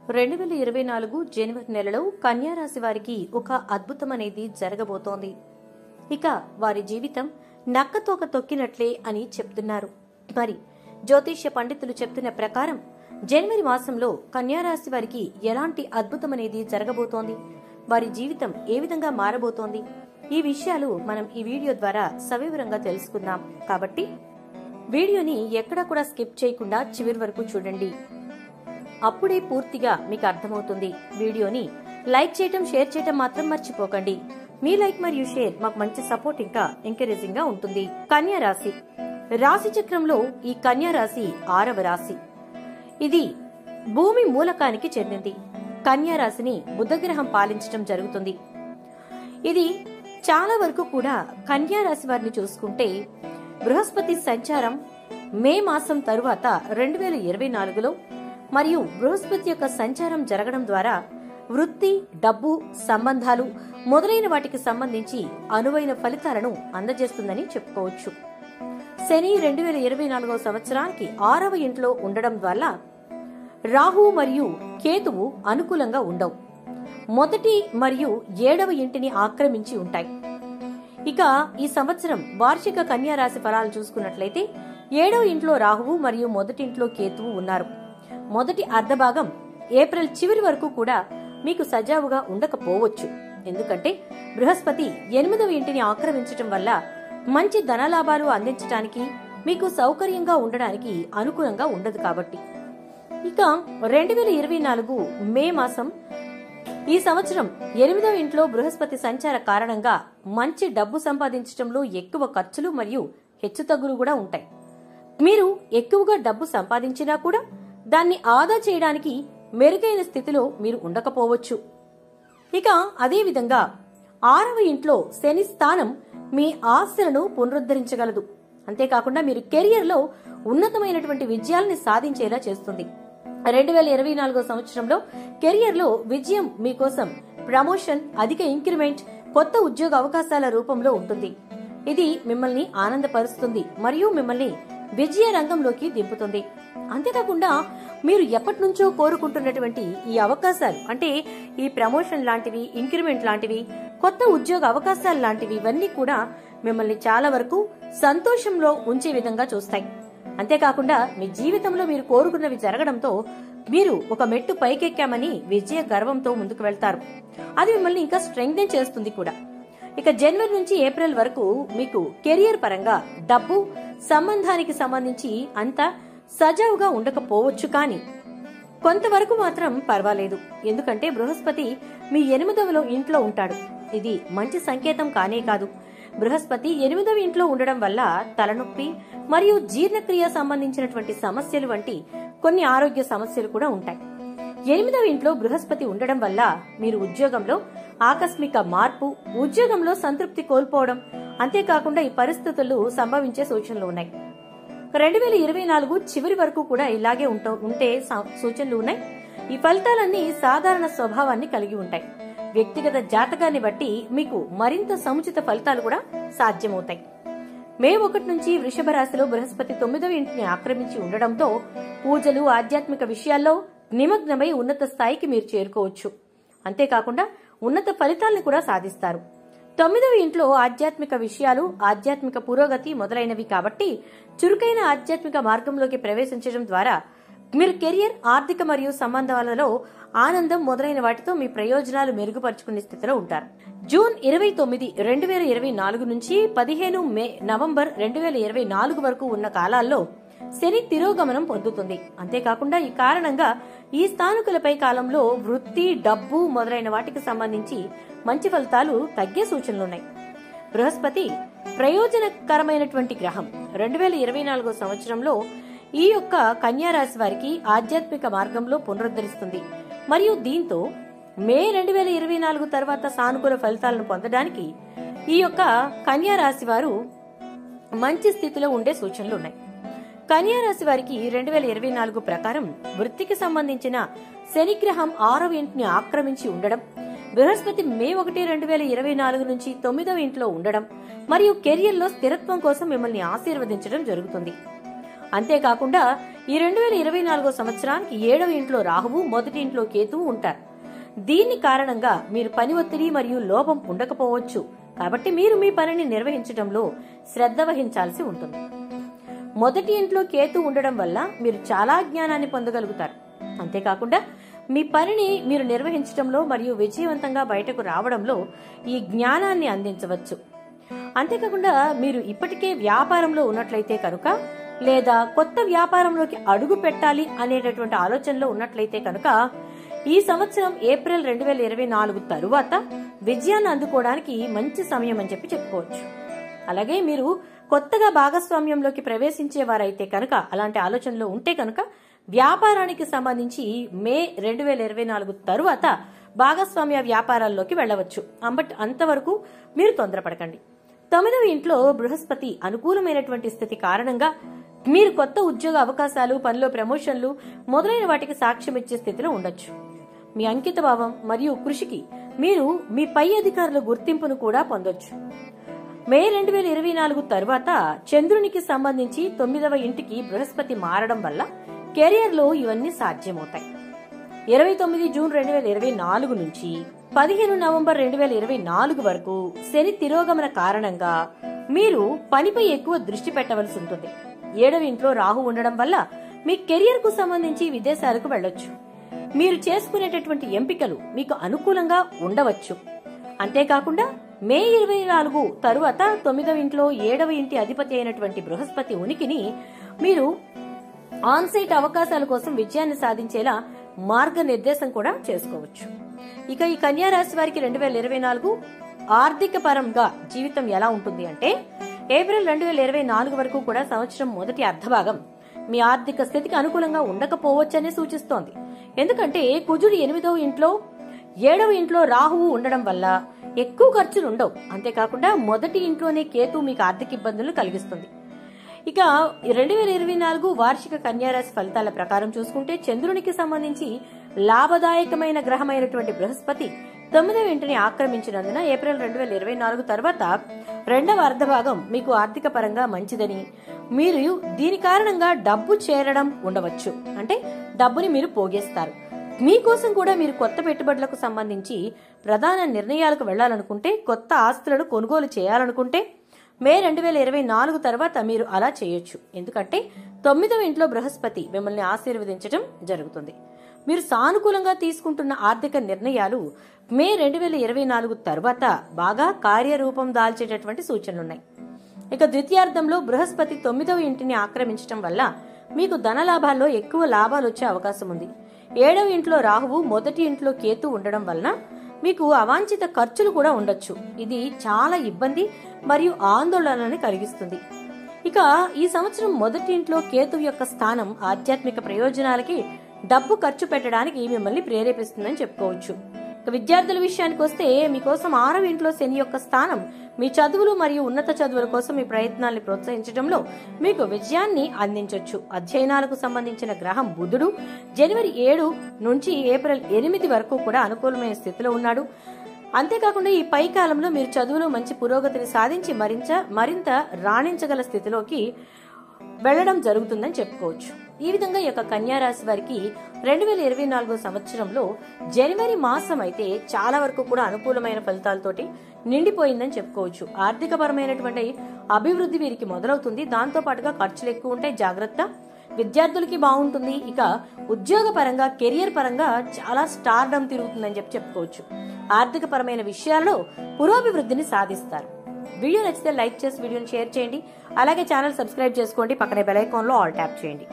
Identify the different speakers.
Speaker 1: 2024 జనవరి నెలలో కన్యా రాశి వారికి ఒక అద్భుతం అనేది జరగబోతోంది. ఇక వారి జీవితం నక్కతోక తొక్కినట్లే అని చెప్తున్నారు. మరి జ్యోతిష్య పండితులు చెప్తున్న ప్రకారం జనవరి మాసంలో కన్యా రాశి వారికి ఎలాంటి అద్భుతం అనేది జరగబోతోంది, వారి జీవితం ఏ విధంగా మారబోతోంది, ఈ విషయాలు మనం ఈ వీడియో ద్వారా సవివరంగా తెలుసుకుందాం. కాబట్టి వీడియోని ఎక్కడా కూడా స్కిప్ చేయకుండా చివరి వరకు చూడండి. అప్పుడే పూర్తిగా మీకు అర్థమవుతుంది. వీడియోని లైక్ చేయటం, షేర్ చేయటం మాత్రం మర్చిపోకండి. మీ లైక్ మరియు షేర్ మాకు మంచి సపోర్ట్, ఇంకా ఎంకరేజింగ్ గా ఉంటుంది. కన్యా రాశి రాశి చక్రంలో ఈ కన్యా రాశి 6వ రాశి. ఇది భూమి మూలకానికి చెందింది. కన్యా రాశిని బుధగ్రహం పాలించడం జరుగుతుంది. ఇది చాలా వరకు కూడా కన్యా రాశి వారిని చూసుకుంటే బృహస్పతి సంచారం మే మాసం తరువాత 2024లో మరియు బృహస్పతి యొక్క సంచారం జరగడం ద్వారా వృత్తి, డబ్బు, సంబంధాలు మొదలైన వాటికి సంబంధించి అనువైన ఫలితాలను అందజేస్తుందని చెప్పుకోవచ్చు. శని 2024 సంవత్సరానికి 6వ ఇంట్లో ఉండడం వల్ల రాహు మరియు కేతువు అనుకూలంగా ఉండవు. మొదటి మరియు 7వ ఇంటిని ఆక్రమించి ఉంటాయి. ఇక ఈ సంవత్సరం వార్షిక కన్యా రాశి ఫలాలు చూసుకున్నట్లయితే 7వ ఇంట్లో రాహువు మరియు మొదటి ఇంట్లో కేతువు ఉన్నారు. మొదటి అర్ధభాగం ఏప్రిల్ చివరి వరకు కూడా మీకు సజావుగా ఉండకపోవచ్చు. ఎందుకంటే బృహస్పతి 8వ ఇంటిని ఆక్రమించటం వల్ల మంచి ధనలాభాలు అందించడానికి, మీకు సౌకర్యంగా ఉండడానికి అనుకూలంగా ఉండదు. కాబట్టి ఇక 2024 మే మాసం ఈ సంవత్సరం 8వ ఇంట్లో బృహస్పతి సంచార కారణంగా మంచి డబ్బు సంపాదించడంలో ఎక్కువ ఖర్చులు మరియు హెచ్చుతగ్గులు కూడా ఉంటాయి. మీరు ఎక్కువగా డబ్బు సంపాదించినా కూడా దాన్ని ఆదా చేయడానికి మెరుగైన స్థితిలో మీరు ఉండకపోవచ్చు. ఇక అదేవిధంగా 6వ ఇంట్లో శని స్థానం మీ ఆశలను పునరుద్ధరించగలదు. అంతేకాకుండా మీరు కెరియర్లో ఉన్నతమైనటువంటి విజయాల్ని సాధించేలా చేస్తుంది. 2024 సంవత్సరంలో కెరియర్లో విజయం మీకోసం ప్రమోషన్, అధిక ఇంక్రిమెంట్, కొత్త ఉద్యోగ అవకాశాల రూపంలో ఉంటుంది. ఇది మిమ్మల్ని ఆనందపరుస్తుంది మరియు మిమ్మల్ని విజయ రంగంలోకి దింపుతుంది. అంతేకాకుండా మీరు ఎప్పటి నుంచో కోరుకుంటున్నటువంటి ఈ అవకాశాలు, అంటే ఈ ప్రమోషన్ లాంటివి, ఇంక్రిమెంట్ లాంటివి, కొత్త ఉద్యోగ అవకాశాలు లాంటివి, ఇవన్నీ కూడా మిమ్మల్ని చాలా వరకు సంతోషంలో ఉంచే విధంగా చూస్తాయి. అంతేకాకుండా మీ జీవితంలో మీరు కోరుకున్నవి జరగడంతో మీరు ఒక మెట్టు పైకెక్కామని విజయ గర్వంతో ముందుకు వెళ్తారు. అది మిమ్మల్ని ఇంకా స్ట్రెంగ్థెన్ చేస్తుంది కూడా. ఇక జనవరి నుంచి ఏప్రిల్ వరకు మీకు కెరియర్ పరంగా డబ్బు, సంబంధానికి సంబంధించి అంతా సజావుగా ఉండకపోవచ్చు, కానీ కొంతవరకు మాత్రం పర్వాలేదు. ఎందుకంటే బృహస్పతి మీ 8వ ఇంట్లో ఉంటాడు. ఇది మంచి సంకేతం కానే కాదు. బృహస్పతి 8వ ఇంట్లో ఉండడం వల్ల తలనొప్పి మరియు జీర్ణక్రియ సంబంధించినటువంటి సమస్యలు వంటి కొన్ని ఆరోగ్య సమస్యలు కూడా ఉంటాయి. 8వ ఇంట్లో బృహస్పతి ఉండడం వల్ల మీరు ఉద్యోగంలో ఆకస్మిక మార్పు, ఉద్యోగంలో సంతృప్తి కోల్పోవడం, అంతేకాకుండా ఈ పరిస్థితులు సంభవించే సూచనలు ఉన్నాయి. 2024 చివరి వరకు కూడా ఇలాగే ఉంటే సూచనలు ఉన్నాయి. ఈ ఫలితాలన్నీ సాధారణ స్వభావాన్ని కలిగి ఉంటాయి. వ్యక్తిగత జాతకాన్ని బట్టి మీకు మరింత సముచిత ఫలితాలు కూడా సాధ్యమవుతాయి. మే 1 నుంచి వృషభ రాశిలో బృహస్పతి 9వ ఇంటిని ఆక్రమించి ఉండడంతో పూజలు, ఆధ్యాత్మిక విషయాల్లో నిమగ్నమై ఉన్నత స్థాయికి మీరు చేరుకోవచ్చు. అంతేకాకుండా ఉన్నత ఫలితాలను కూడా సాధిస్తారు. 9వ ఇంట్లో ఆధ్యాత్మిక విషయాలు, ఆధ్యాత్మిక పురోగతి మొదలైనవి కాబట్టి చురుకైన ఆధ్యాత్మిక మార్గంలోకి ప్రవేశించడం ద్వారా మీరు కెరియర్, ఆర్థిక మరియు సంబంధాలలో ఆనందం మొదలైన వాటితో మీ ప్రయోజనాలు మెరుగుపరుచుకునే స్థితిలో ఉంటారు. జూన్ 29, 2024 నుంచి 15 నవంబర్ 2024 వరకు ఉన్న కాలాల్లో శని తిరోగమనం పొందుతుంది. అంతేకాకుండా ఈ కారణంగా ఈ స్థానికులపై కాలంలో వృత్తి, డబ్బు మొదలైన వాటికి సంబంధించి మంచి ఫలితాలు తగ్గే సూచనలున్నాయి. బృహస్పతి ప్రయోజనకరమైనటువంటి గ్రహం. 2024 సంవత్సరంలో ఈ యొక్క కన్యా రాశి వారికి ఆధ్యాత్మిక మార్గంలో పునరుద్ధరిస్తుంది. మరియు దీంతో మే 2024 తర్వాత సానుకూల ఫలితాలను పొందడానికి ఈ యొక్క కన్యా రాశి వారు మంచి స్థితిలో ఉండే సూచనలు ఉన్నాయి. కన్యా రాశి వారికి 2024 ప్రకారం వృత్తికి సంబంధించిన శనిగ్రహం 6వ ఇంటిని ఆక్రమించి ఉండడం, బృహస్పతి మే 1, 2024 నుంచి 9వ ఇంట్లో ఉండడం మరియు కెరియర్లో స్థిరత్వం కోసం మిమ్మల్ని ఆశీర్వదించడం జరుగుతుంది. అంతేకాకుండా ఈ 2024 సంవత్సరానికి 7వ ఇంట్లో రాహువు, మొదటి ఇంట్లో కేతువు ఉంటారు. దీని కారణంగా మీరు పని ఒత్తిడి మరియు లోపం ఉండకపోవచ్చు. కాబట్టి మీరు మీ పనిని నిర్వహించడంలో శ్రద్ధ వహించాల్సి ఉంటుంది. మొదటి ఇంట్లో కేతు ఉండడం వల్ల మీరు చాలా జ్ఞానాన్ని పొందగలుగుతారు. అంతేకాకుండా మీ పనిని మీరు నిర్వహించడంలో మరియు విజయవంతంగా బయటకు రావడంలో ఈ జ్ఞానాన్ని అందించవచ్చు. అంతేకాకుండా మీరు ఇప్పటికే వ్యాపారంలో ఉన్నట్లయితే కనుక, లేదా కొత్త వ్యాపారంలోకి అడుగు పెట్టాలి అనేటటువంటి ఆలోచనలో ఉన్నట్లయితే కనుక, ఈ సంవత్సరం ఏప్రిల్ 2024 తరువాత విజయాన్ని అందుకోవడానికి మంచి సమయం అని చెప్పుకోవచ్చు. అలాగే మీరు కొత్తగా భాగస్వామ్యంలోకి ప్రవేశించేవారైతే కనుక, అలాంటి ఆలోచనలో ఉంటే కనుక, వ్యాపారానికి సంబంధించి మే 2024 తరువాత భాగస్వామ్య వ్యాపారాల్లోకి వెళ్లవచ్చు. అంతవరకు మీరు తొందరపడకండి. 9వ ఇంట్లో బృహస్పతి అనుకూలమైనటువంటి స్థితి కారణంగా మీరు కొత్త ఉద్యోగ అవకాశాలు, పనిలో ప్రమోషన్లు మొదలైన వాటికి సాక్ష్యం ఇచ్చే స్థితిలో ఉండొచ్చు. మీ అంకిత భావం మరియు కృషికి మీరు మీ పై అధికారుల గుర్తింపును కూడా పొందొచ్చు. మే 2024 తరువాత చంద్రునికి సంబంధించి 9వ ఇంటికి బృహస్పతి మారడం వల్ల కెరియర్ లో ఇవన్నీ సాధ్యమవుతాయి. 29 జూన్ 2024 నుంచి 15 నవంబర్ 2024 వరకు శని తిరోగమన కారణంగా మీరు పనిపై ఎక్కువ దృష్టి పెట్టవలసి ఉంటుంది. 7వ ఇంట్లో రాహు ఉండడం వల్ల మీ కెరియర్ కు సంబంధించి విదేశాలకు వెళ్లొచ్చు. మీరు చేసుకునేటటువంటి ఎంపికలు మీకు అనుకూలంగా ఉండవచ్చు. అంతేకాకుండా మే 24 తరువాత 9వ ఇంట్లో 7వ ఇంటి అధిపతి అయినటువంటి బృహస్పతి ఉనికిని మీరు ఆన్సైట్ అవకాశాల కోసం విజయాన్ని సాధించేలా మార్గనిర్దేశం కూడా చేసుకోవచ్చు. ఇక ఈ కన్యా రాశి వారికి 2024 ఆర్థిక పరంగా జీవితం ఎలా ఉంటుంది అంటే, ఏప్రిల్ 2024 వరకు కూడా సంవత్సరం మొదటి అర్ధభాగం మీ ఆర్థిక స్థితికి అనుకూలంగా ఉండకపోవచ్చని సూచిస్తోంది. ఎందుకంటే కుజుడు 8వ ఇంట్లో 7వ ఇంట్లో రాహువు ఉండడం వల్ల ఎక్కువ ఖర్చులు ఉండవు. అంతేకాకుండా మొదటి ఇంట్లోనే కేతు మీకు ఆర్థిక ఇబ్బందులు కలిగిస్తుంది. ఇక 2024 వార్షిక కన్యారాశి ఫలితాల ప్రకారం చూసుకుంటే, చంద్రునికి సంబంధించి లాభదాయకమైన గ్రహమైనటువంటి బృహస్పతి 9వ ఇంటిని ఆక్రమించినందున ఏప్రిల్ 2024 తర్వాత 2వ అర్ధభాగం మీకు ఆర్థిక పరంగా మంచిదని, మీరు దీని కారణంగా డబ్బు చేరడం ఉండవచ్చు. అంటే డబ్బుని మీరు పోగేస్తారు. మీకోసం కూడా మీరు కొత్త పెట్టుబడులకు సంబంధించి ప్రధాన నిర్ణయాలకు వెళ్లాలనుకుంటే, కొత్త ఆస్తులను కొనుగోలు చేయాలనుకుంటే మే 2024 తర్వాత మీరు అలా చేయొచ్చు. ఎందుకంటే 9వ ఇంట్లో బృహస్పతి మిమ్మల్ని ఆశీర్వదించడం జరుగుతుంది. మీరు సానుకూలంగా తీసుకుంటున్న ఆర్థిక నిర్ణయాలు మే 2024 తర్వాత బాగా కార్యరూపం దాల్చేటటువంటి సూచనలున్నాయి. ఇక ద్వితీయార్థంలో బృహస్పతి 9వ ఇంటిని ఆక్రమించడం వల్ల మీకు ధన లాభాల్లో ఎక్కువ లాభాలు వచ్చే అవకాశం ఉంది. 7వ ఇంట్లో రాహువు, మొదటి ఇంట్లో కేతు ఉండడం వలన మీకు అవాంఛిత ఖర్చులు కూడా ఉండొచ్చు. ఇది చాలా ఇబ్బంది మరియు ఆందోళనని కలిగిస్తుంది. ఇక ఈ సంవత్సరం మొదటి ఇంట్లో కేతు యొక్క స్థానం ఆధ్యాత్మిక ప్రయోజనాలకి డబ్బు ఖర్చు పెట్టడానికి మిమ్మల్ని ప్రేరేపిస్తుందని చెప్పుకోవచ్చు. విద్యార్థుల విషయానికి వస్తే, మీకోసం 6వ ఇంట్లో శని యొక్క స్థానం మీ చదువులు మరియు ఉన్నత చదువుల కోసం మీ ప్రయత్నాల్ని ప్రోత్సహించడంలో మీకు విజయాన్ని అందించవచ్చు. అధ్యయనాలకు సంబంధించిన గ్రహం బుధుడు జనవరి 7 నుంచి ఏప్రిల్ 8 వరకు కూడా అనుకూలమైన స్థితిలో ఉన్నాడు. అంతేకాకుండా ఈ పై కాలంలో మీరు చదువులో మంచి పురోగతిని సాధించి మరింత రాణించగల స్థితిలోకి వెళ్లడం జరుగుతుందని చెప్పుకోవచ్చు. ఈ విధంగా ఈ యొక్క కన్యా రాశి వారికి 2024 సంవత్సరంలో జనవరి మాసం అయితే చాలా వరకు కూడా అనుకూలమైన ఫలితాలతోటి నిండిపోయిందని చెప్పుకోవచ్చు. ఆర్థిక పరమైనటువంటి అభివృద్ధి వీరికి మొదలవుతుంది. దాంతో పాటుగా ఖర్చులు ఎక్కువ ఉంటాయి, జాగ్రత్త. విద్యార్థులకి బాగుంటుంది. ఇక ఉద్యోగ పరంగా, కెరియర్ పరంగా చాలా స్టార్డమ్ తిరుగుతుందని చెప్పుకోవచ్చు. ఆర్థిక పరమైన విషయాల్లో పురోభివృద్ధిని సాధిస్తారు. వీడియో నచ్చితే లైక్ చేసి వీడియోని షేర్ చేయండి. అలాగే ఛానల్ సబ్స్క్రైబ్ చేసుకోండి. పక్కనే బెల్ ఐకాన్ లో ఆల్ ట్యాప్ చేయండి.